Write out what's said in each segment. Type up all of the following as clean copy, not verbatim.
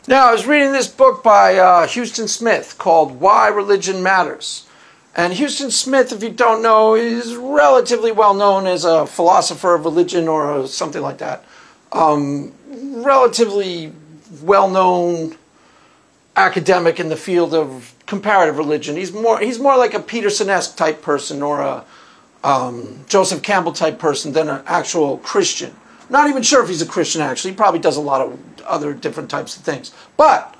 Now, I was reading this book by Huston Smith called Why Religion Matters. And Huston Smith, if you don't know, is relatively well known as a philosopher of religion or something like that. Relatively well-known academic in the field of comparative religion. He's more like a Peterson-esque type person or a Joseph Campbell type person than an actual Christian. Not even sure if he's a Christian, actually. He probably does a lot of other different types of things. But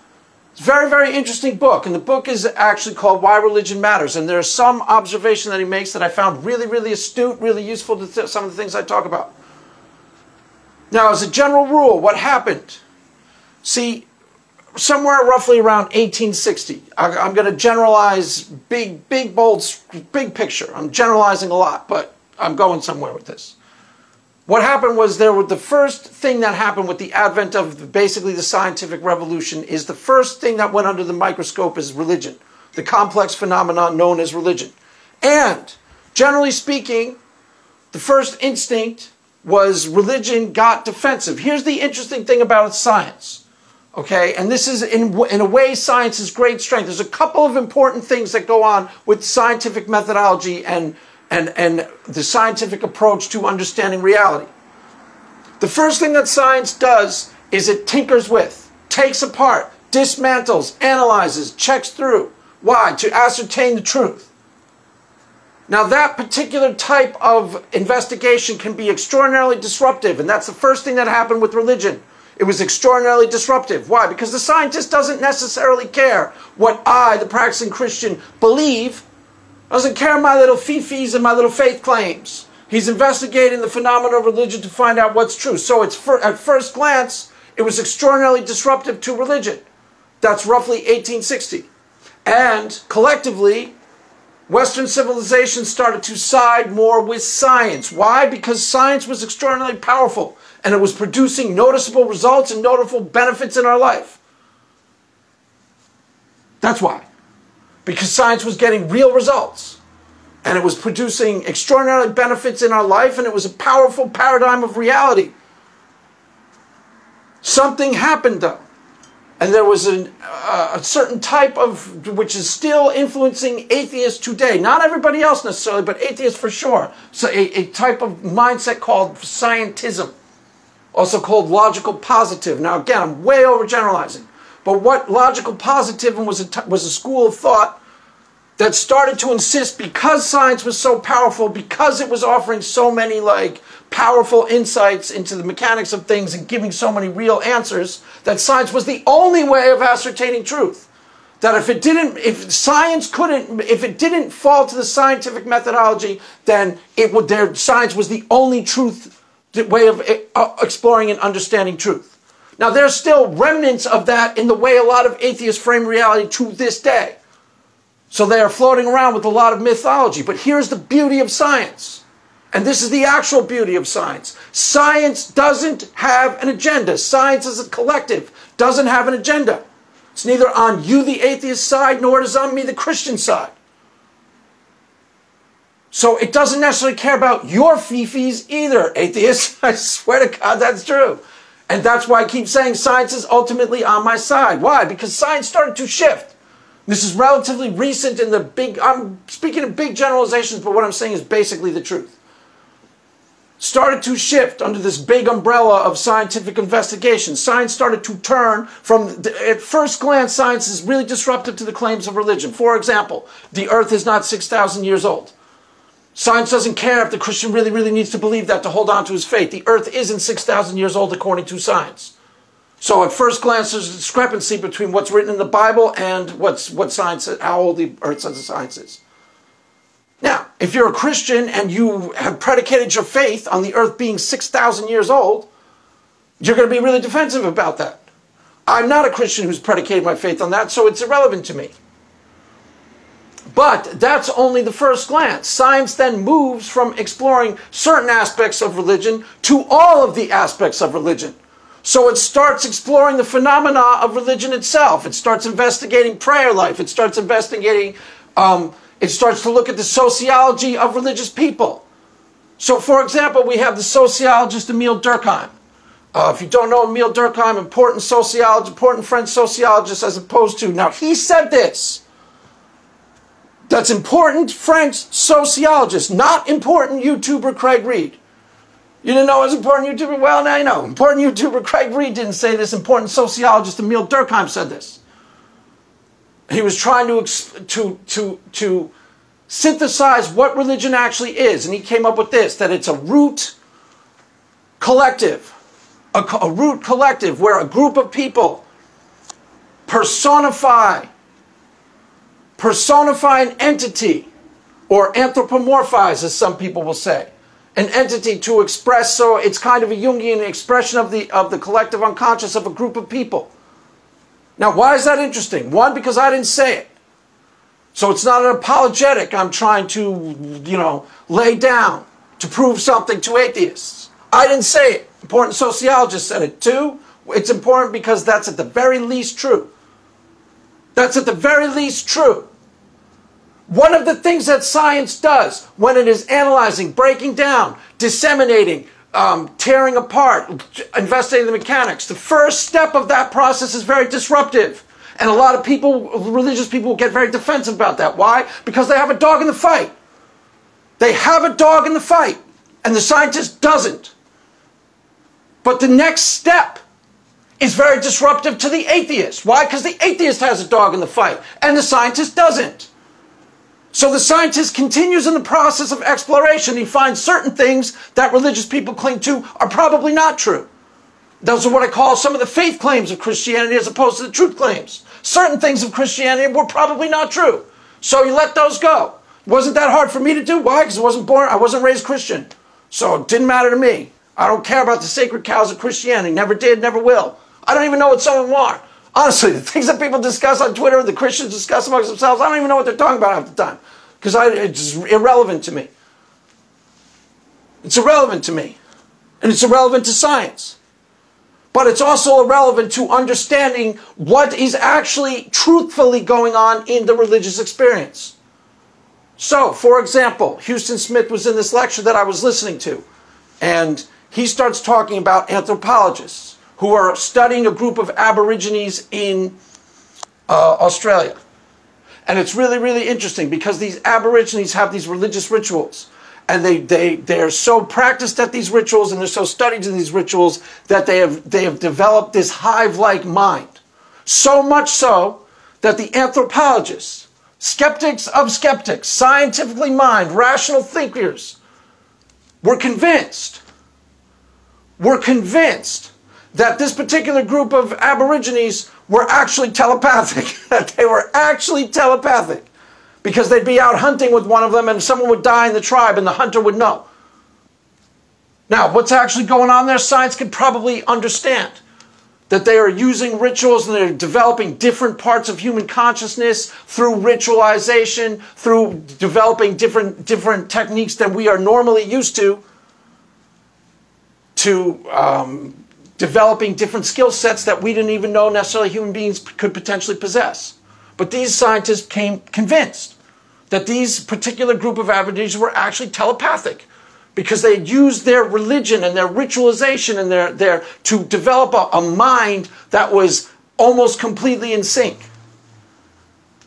it's a very, very interesting book. And the book is actually called Why Religion Matters. And there's some observation that he makes that I found really, really astute, really useful to some of the things I talk about. Now, as a general rule, what happened? See, somewhere roughly around 1860, I'm going to generalize big picture. I'm generalizing a lot, but I'm going somewhere with this. What happened was the first thing that happened with the advent of basically the scientific revolution is the first thing that went under the microscope is religion, the complex phenomenon known as religion. And generally speaking, the first instinct was religion got defensive. Here's the interesting thing about science, okay? And this is, in a way, science's great strength. There's a couple of important things that go on with scientific methodology and the scientific approach to understanding reality. The first thing that science does is it tinkers with, takes apart, dismantles, analyzes, checks through. Why? To ascertain the truth. Now that particular type of investigation can be extraordinarily disruptive, and that's the first thing that happened with religion. It was extraordinarily disruptive. Why? Because the scientist doesn't necessarily care what I, the practicing Christian, believe. Doesn't care my little fifis and my little faith claims. He's investigating the phenomena of religion to find out what's true. So at first glance, it was extraordinarily disruptive to religion. That's roughly 1860. And collectively, Western civilization started to side more with science. Why? Because science was extraordinarily powerful and it was producing noticeable results and notable benefits in our life. That's why. Because science was getting real results. And it was producing extraordinary benefits in our life, and it was a powerful paradigm of reality. Something happened, though. And there was a certain type of, which is still influencing atheists today. Not everybody else necessarily, but atheists for sure. So a type of mindset called Scientism. Also called logical positive. Now again, I'm way overgeneralizing. But what logical positivism was a school of thought that started to insist, because science was so powerful, because it was offering so many powerful insights into the mechanics of things and giving so many real answers, that science was the only way of ascertaining truth. That if it didn't fall to the scientific methodology, then science was the only way of exploring and understanding truth. Now, there's still remnants of that in the way a lot of atheists frame reality to this day. So they are floating around with a lot of mythology. But here's the beauty of science. And this is the actual beauty of science. Science doesn't have an agenda. Science as a collective doesn't have an agenda. It's neither on you, the atheist side, nor it is on me, the Christian side. So it doesn't necessarily care about your fifis either, atheists. I swear to God, that's true. And that's why I keep saying science is ultimately on my side. Why? Because science started to shift. This is relatively recent in I'm speaking of big generalizations, but what I'm saying is basically the truth. Started to shift under this big umbrella of scientific investigation. Science started to turn from, at first glance, science is really disruptive to the claims of religion. For example, the earth is not 6,000 years old. Science doesn't care if the Christian really, really needs to believe that to hold on to his faith. The earth isn't 6,000 years old according to science. So at first glance, there's a discrepancy between what's written in the Bible and what science, how old the earth says the science is. Now, if you're a Christian and you have predicated your faith on the earth being 6,000 years old, you're going to be really defensive about that. I'm not a Christian who's predicated my faith on that, so it's irrelevant to me. But that's only the first glance. Science then moves from exploring certain aspects of religion to all of the aspects of religion. So it starts exploring the phenomena of religion itself. It starts investigating prayer life. It starts investigating, it starts to look at the sociology of religious people. So for example, we have the sociologist Emile Durkheim. If you don't know Emile Durkheim, important sociologist, important French sociologist, as opposed to, now he said this. That's important French sociologist, not important YouTuber Craig Reed. You didn't know it was important YouTuber? Well, now you know. Important YouTuber Craig Reed didn't say this. Important sociologist Emile Durkheim said this. He was trying to synthesize what religion actually is. And he came up with this, that it's a root collective. A root collective where a group of people personify an entity, or anthropomorphize, as some people will say, an entity to express. So it's kind of a Jungian expression of the collective unconscious of a group of people. Now, why is that interesting? One, because I didn't say it. So it's not an apologetic I'm trying to, lay down to prove something to atheists. I didn't say it. Important sociologists said it. Two, it's important because that's at the very least true. That's at the very least true. One of the things that science does when it is analyzing, breaking down, disseminating, tearing apart, investigating the mechanics, the first step of that process is very disruptive. And a lot of people, religious people, get very defensive about that. Why? Because they have a dog in the fight. They have a dog in the fight, and the scientist doesn't. But the next step is very disruptive to the atheist. Why? Because the atheist has a dog in the fight, and the scientist doesn't. So the scientist continues in the process of exploration. He finds certain things that religious people cling to are probably not true. Those are what I call some of the faith claims of Christianity as opposed to the truth claims. Certain things of Christianity were probably not true. So you let those go. It wasn't that hard for me to do. Why? Because I wasn't raised Christian. So it didn't matter to me. I don't care about the sacred cows of Christianity. Never did, never will. I don't even know what some of them are. Honestly, the things that people discuss on Twitter, the Christians discuss amongst themselves, I don't even know what they're talking about half the time. Because it's irrelevant to me. It's irrelevant to me. And it's irrelevant to science. But it's also irrelevant to understanding what is actually truthfully going on in the religious experience. So, for example, Huston Smith was in this lecture that I was listening to. And he starts talking about anthropologists who are studying a group of Aborigines in Australia. And it's really, really interesting because these Aborigines have these religious rituals. And they're so practiced at these rituals and they're so studied in these rituals that they have developed this hive-like mind. So much so that the anthropologists, skeptics of skeptics, scientifically minded, rational thinkers, were convinced that this particular group of Aborigines were actually telepathic. That they were actually telepathic. Because they'd be out hunting with one of them and someone would die in the tribe and the hunter would know. Now, what's actually going on there, science could probably understand. That they are using rituals and they're developing different parts of human consciousness through ritualization, through developing different techniques that we are normally used to developing different skill sets that we didn't even know necessarily human beings could potentially possess. But these scientists became convinced that these particular group of Aborigines were actually telepathic because they had used their religion and their ritualization and to develop a mind that was almost completely in sync.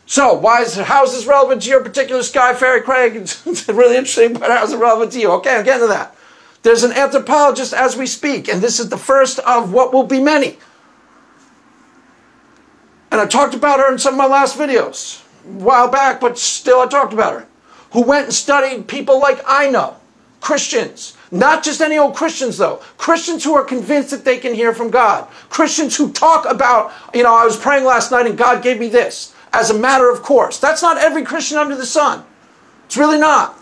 So, how is this relevant to your particular sky fairy, Craig? It's really interesting, but how is it relevant to you? Okay, I'm getting to that. There's an anthropologist as we speak, and this is the first of what will be many. And I talked about her in some of my last videos, a while back, but still I talked about her, who went and studied people like I know, Christians. Not just any old Christians, though. Christians who are convinced that they can hear from God. Christians who talk about, I was praying last night and God gave me this, as a matter of course. That's not every Christian under the sun. It's really not.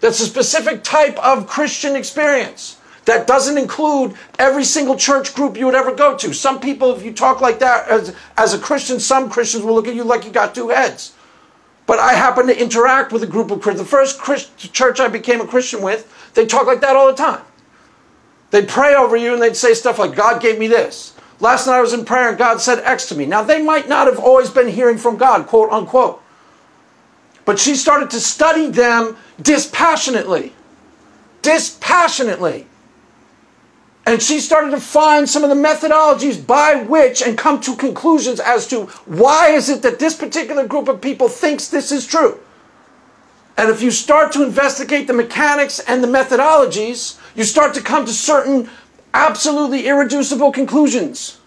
That's a specific type of Christian experience that doesn't include every single church group you would ever go to. Some people, if you talk like that as a Christian, some Christians will look at you like you got two heads. But I happen to interact with a group of Christians. The first church I became a Christian with, they talk like that all the time. They'd pray over you and they'd say stuff like, God gave me this. Last night I was in prayer and God said X to me. Now they might not have always been hearing from God, quote unquote. But she started to study them dispassionately. Dispassionately. And she started to find some of the methodologies by which and come to conclusions as to why is it that this particular group of people thinks this is true. And if you start to investigate the mechanics and the methodologies, you start to come to certain absolutely irreducible conclusions.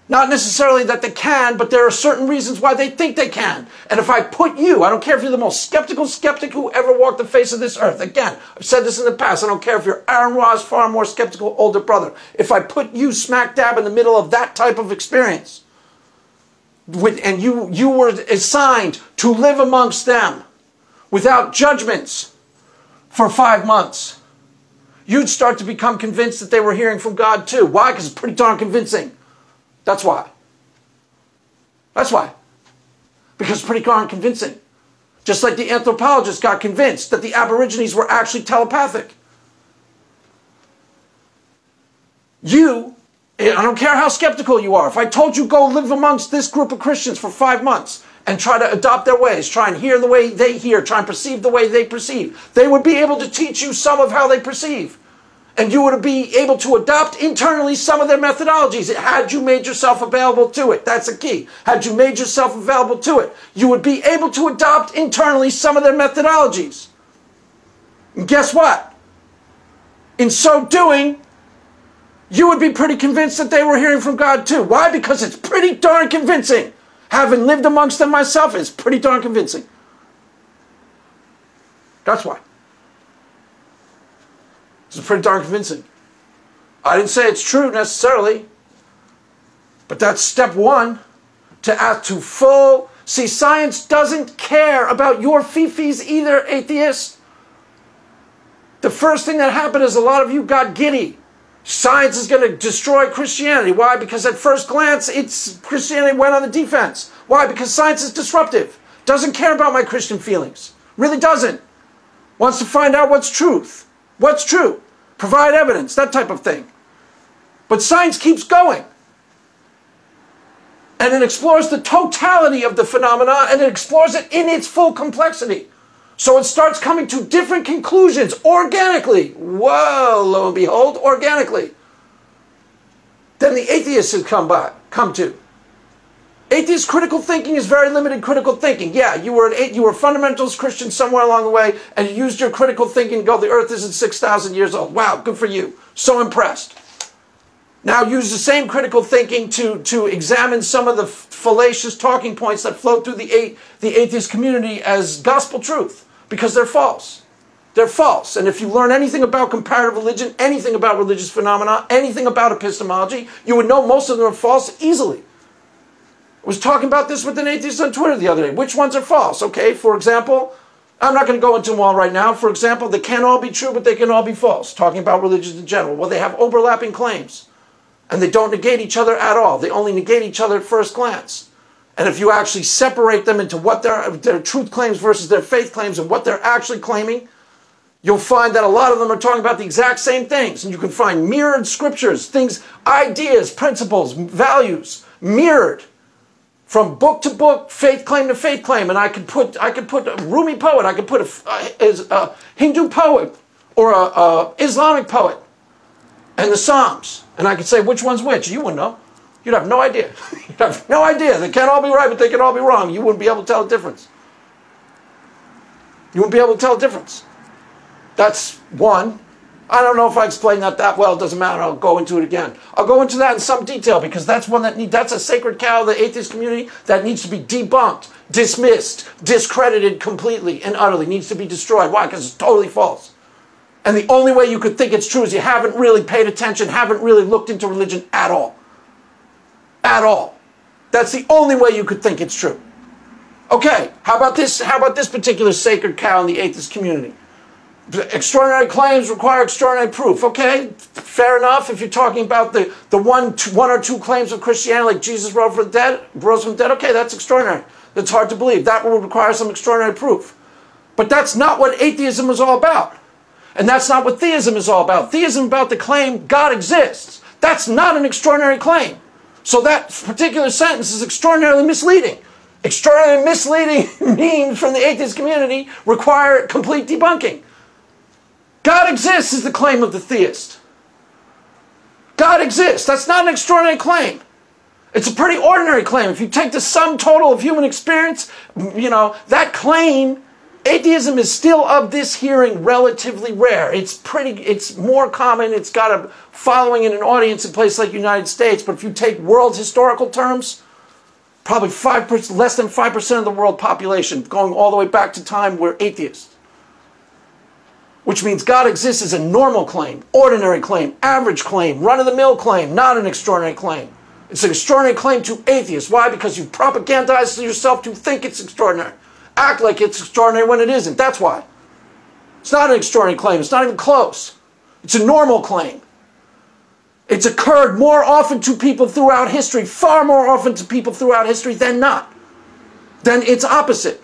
Not necessarily that they can, but there are certain reasons why they think they can. And if I put you, I don't care if you're the most skeptical skeptic who ever walked the face of this earth. Again, I've said this in the past. I don't care if you're Aaron Ra's far more skeptical older brother. If I put you smack dab in the middle of that type of experience, and you were assigned to live amongst them without judgments for 5 months, you'd start to become convinced that they were hearing from God too. Why? Because it's pretty darn convincing. That's why. That's why. Because it's pretty darn convincing. Just like the anthropologists got convinced that the Aborigines were actually telepathic. I don't care how skeptical you are. If I told you go live amongst this group of Christians for 5 months and try to adopt their ways, try and hear the way they hear, try and perceive the way they perceive, they would be able to teach you some of how they perceive. And you would be able to adopt internally some of their methodologies had you made yourself available to it. That's the key. Had you made yourself available to it, you would be able to adopt internally some of their methodologies. And guess what? In so doing, you would be pretty convinced that they were hearing from God too. Why? Because it's pretty darn convincing. Having lived amongst them myself, it's pretty darn convincing. That's why. It's pretty darn convincing. I didn't say it's true necessarily, but that's step one to act to full. See, science doesn't care about your fifis either, atheists. The first thing that happened is a lot of you got giddy. Science is going to destroy Christianity. Why? Because at first glance, Christianity went on the defense. Why? Because science is disruptive. Doesn't care about my Christian feelings. Really doesn't. Wants to find out what's truth. What's true? Provide evidence, that type of thing. But science keeps going. And it explores the totality of the phenomena, and it explores it in its full complexity. So it starts coming to different conclusions organically. Whoa, lo and behold, organically. Then the atheists have come to. Atheist critical thinking is very limited critical thinking. Yeah, you were a fundamentalist Christian somewhere along the way, and you used your critical thinking to go, the earth isn't 6,000 years old. Wow, good for you. So impressed. Now use the same critical thinking to examine some of the fallacious talking points that float through the atheist community as gospel truth, because they're false. They're false. And if you learn anything about comparative religion, anything about religious phenomena, anything about epistemology, you would know most of them are false easily. I was talking about this with an atheist on Twitter the other day. Which ones are false? Okay, for example, I'm not going to go into them all right now. For example, they can't all be true, but they can all be false. Talking about religions in general. Well, they have overlapping claims. And they don't negate each other at all. They only negate each other at first glance. And if you actually separate them into what their truth claims versus their faith claims and what they're actually claiming, you'll find that a lot of them are talking about the exact same things. And you can find mirrored scriptures, things, ideas, principles, values, mirrored. From book to book, faith claim to faith claim, and I could put a Rumi poet, I could put a Hindu poet or a Islamic poet, and the Psalms, and I could say which one's which. You wouldn't know. You'd have no idea. You'd have no idea. They can't all be right, but they can all be wrong. You wouldn't be able to tell the difference. You wouldn't be able to tell the difference. That's one. I don't know if I explained that well. It doesn't matter. I'll go into it again. I'll go into that in some detail because that's one that's a sacred cow of the atheist community that needs to be debunked, dismissed, discredited completely and utterly. Needs to be destroyed. Why? Because it's totally false. And the only way you could think it's true is you haven't really paid attention, haven't really looked into religion at all. At all. That's the only way you could think it's true. Okay, how about this? How about this particular sacred cow in the atheist community? Extraordinary claims require extraordinary proof. Okay, fair enough. If you're talking about the one or two claims of Christianity, like Jesus rose from the dead, okay, that's extraordinary. That's hard to believe. That would require some extraordinary proof. But that's not what atheism is all about. And that's not what theism is all about. Theism is about the claim God exists. That's not an extraordinary claim. So that particular sentence is extraordinarily misleading. Extraordinarily misleading memes from the atheist community require complete debunking. God exists is the claim of the theist. exists. That's not an extraordinary claim. It's a pretty ordinary claim. If you take the sum total of human experience, you know, that claim, atheism is still of this hearing relatively rare. It's more common. It's got a following in an audience in places like the United States. But if you take world historical terms, probably less than 5% of the world population, going all the way back to time, were atheists. Which means God exists is a normal claim, ordinary claim, average claim, run-of-the-mill claim, not an extraordinary claim. It's an extraordinary claim to atheists. Why? Because you propagandize yourself to think it's extraordinary. Act like it's extraordinary when it isn't. That's why. It's not an extraordinary claim. It's not even close. It's a normal claim. It's occurred more often to people throughout history, far more often to people throughout history than not. Than its opposite.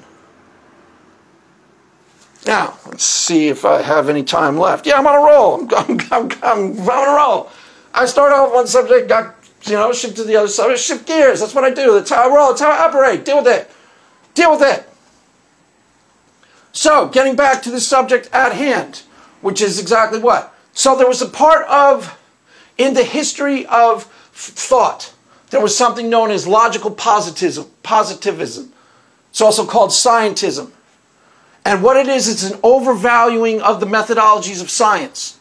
Now, let's see if I have any time left. Yeah, I'm on a roll. I'm on a roll. I start off with one subject, got, shift to the other subject, shift gears. That's what I do. That's how I roll. That's how I operate. Deal with it. Deal with it. So, getting back to the subject at hand, which is exactly what? So there was a part of, in the history of thought, there was something known as logical positivism. It's also called scientism. And what it is, it's an overvaluing of the methodologies of science.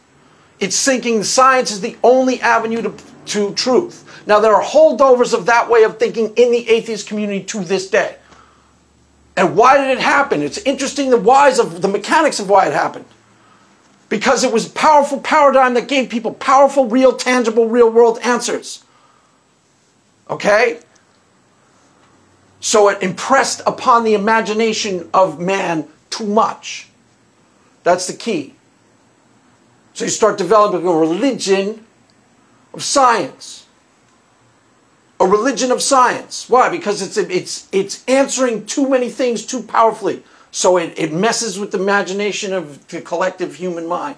It's thinking science is the only avenue to truth. Now, there are holdovers of that way of thinking in the atheist community to this day. And why did it happen? It's interesting the mechanics of why it happened. Because it was a powerful paradigm that gave people powerful, real, tangible, real-world answers. Okay? So it impressed upon the imagination of man too much. That's the key. So you start developing a religion of science. A religion of science. Why? Because it's answering too many things too powerfully. So it messes with the imagination of the collective human mind.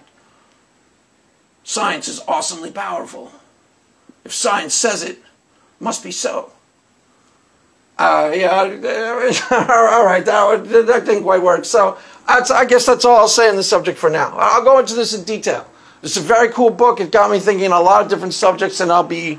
Science is awesomely powerful. If science says it, must be so. Yeah, all right, that didn't quite work. So I guess that's all I'll say on the subject for now. I'll go into this in detail. It's a very cool book. It got me thinking a lot of different subjects, and I'll be,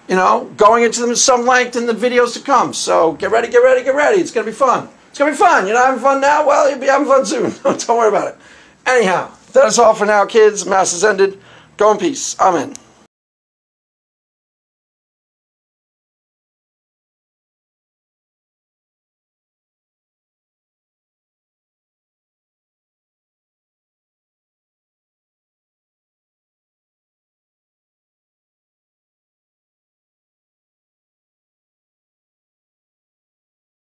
going into them at some length in the videos to come. So get ready, get ready, get ready. It's going to be fun. It's going to be fun. You're not having fun now? Well, you'll be having fun soon. Don't worry about it. Anyhow, that's all for now, kids. Mass has ended. Go in peace. Amen.